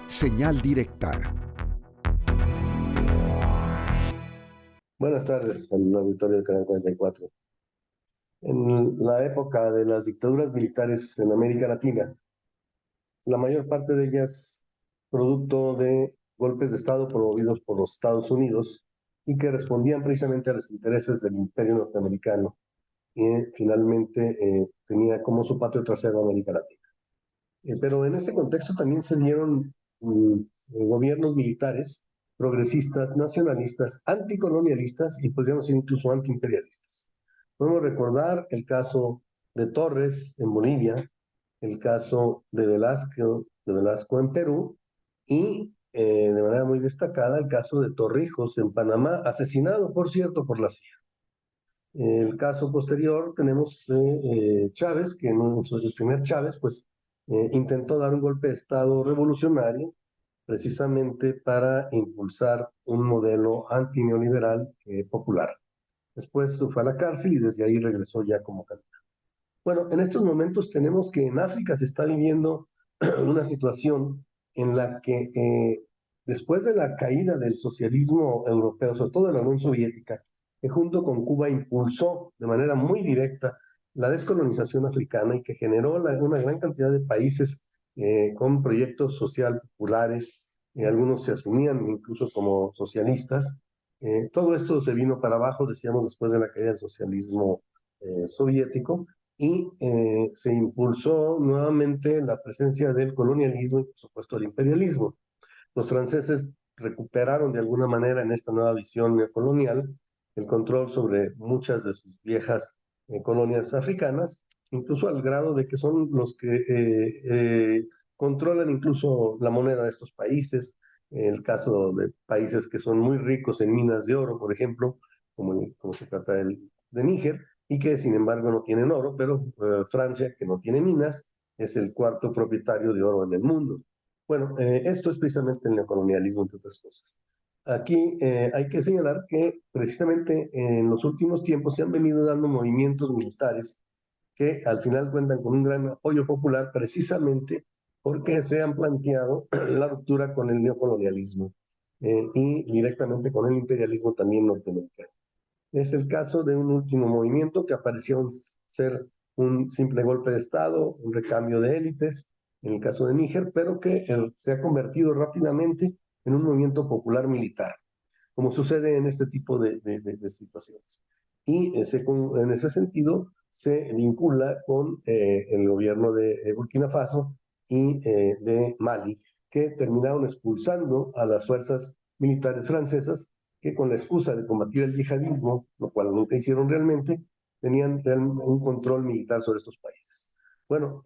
Señal directa. Buenas tardes al auditorio de Canal 44. En la época de las dictaduras militares en América Latina, la mayor parte de ellas producto de golpes de Estado promovidos por los Estados Unidos y que respondían precisamente a los intereses del imperio norteamericano y finalmente tenía como su patio trasero América Latina. Pero en ese contexto también se dieron gobiernos militares progresistas, nacionalistas, anticolonialistas y podríamos decir incluso antiimperialistas. Podemos recordar el caso de Torres en Bolivia, el caso de Velasco en Perú y de manera muy destacada el caso de Torrijos en Panamá, asesinado, por cierto, por la CIA. El caso posterior tenemos Chávez, que el primer Chávez, pues intentó dar un golpe de Estado revolucionario precisamente para impulsar un modelo antineoliberal popular. Después fue a la cárcel y desde ahí regresó ya como candidato. Bueno, en estos momentos tenemos que en África se está viviendo una situación en la que después de la caída del socialismo europeo, sobre todo de la Unión Soviética, que junto con Cuba impulsó de manera muy directa la descolonización africana y que generó una gran cantidad de países con proyectos social populares, algunos se asumían incluso como socialistas. Todo esto se vino para abajo, decíamos, después de la caída del socialismo soviético, y se impulsó nuevamente la presencia del colonialismo y, por supuesto, el imperialismo. Los franceses recuperaron de alguna manera en esta nueva visión neocolonial el control sobre muchas de sus viejas colonias africanas, incluso al grado de que son los que controlan incluso la moneda de estos países. En el caso de países que son muy ricos en minas de oro, por ejemplo, como se trata de Níger, y que sin embargo no tienen oro, pero Francia, que no tiene minas, es el cuarto propietario de oro en el mundo. Bueno, esto es precisamente el neocolonialismo, entre otras cosas. Aquí hay que señalar que precisamente en los últimos tiempos se han venido dando movimientos militares que al final cuentan con un gran apoyo popular precisamente porque se han planteado la ruptura con el neocolonialismo y directamente con el imperialismo también norteamericano. Es el caso de un último movimiento que apareció ser un simple golpe de Estado, un recambio de élites, en el caso de Níger, pero que se ha convertido rápidamente en un movimiento popular militar, como sucede en este tipo de situaciones. Y en ese sentido se vincula con el gobierno de Burkina Faso y de Mali, que terminaron expulsando a las fuerzas militares francesas que con la excusa de combatir el yihadismo, lo cual nunca hicieron realmente, tenían un control militar sobre estos países. Bueno,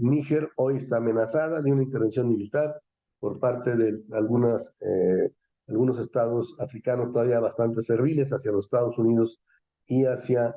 Níger hoy está amenazada de una intervención militar por parte de algunos estados africanos todavía bastante serviles hacia los Estados Unidos y hacia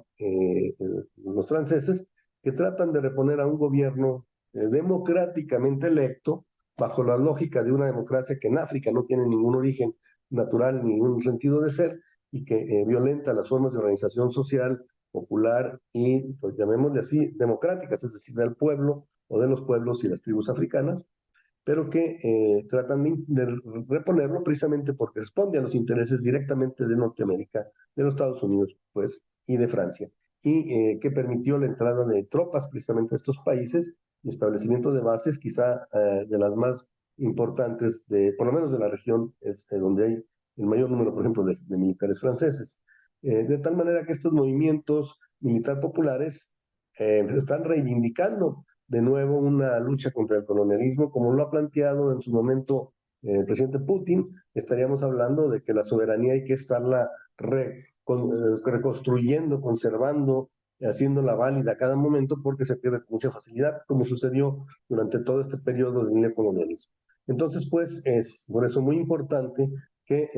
los franceses, que tratan de reponer a un gobierno democráticamente electo bajo la lógica de una democracia que en África no tiene ningún origen natural ni un sentido de ser y que violenta las formas de organización social, popular y, pues llamémosle así, democráticas, es decir, del pueblo o de los pueblos y las tribus africanas, pero que tratan de reponerlo precisamente porque responde a los intereses directamente de Norteamérica, de los Estados Unidos, pues, y de Francia, y que permitió la entrada de tropas precisamente a estos países y establecimiento de bases quizá de las más importantes, por lo menos de la región, es donde hay el mayor número, por ejemplo, de militares franceses. De tal manera que estos movimientos militar populares están reivindicando de nuevo una lucha contra el colonialismo, como lo ha planteado en su momento el presidente Putin. Estaríamos hablando de que la soberanía hay que estarla reconstruyendo, conservando, haciéndola válida a cada momento porque se pierde con mucha facilidad, como sucedió durante todo este periodo del neocolonialismo. Entonces, pues, es por eso muy importante que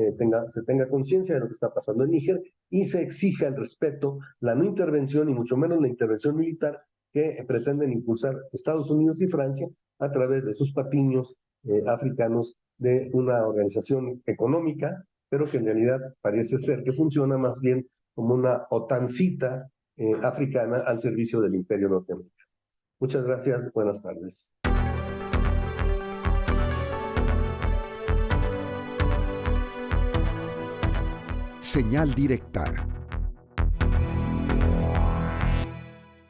se tenga conciencia de lo que está pasando en Níger y se exija el respeto, la no intervención y mucho menos la intervención militar que pretenden impulsar Estados Unidos y Francia a través de sus patiños africanos de una organización económica, pero que en realidad parece ser que funciona más bien como una OTANcita africana al servicio del imperio norteamericano. Muchas gracias, buenas tardes. Señal Directa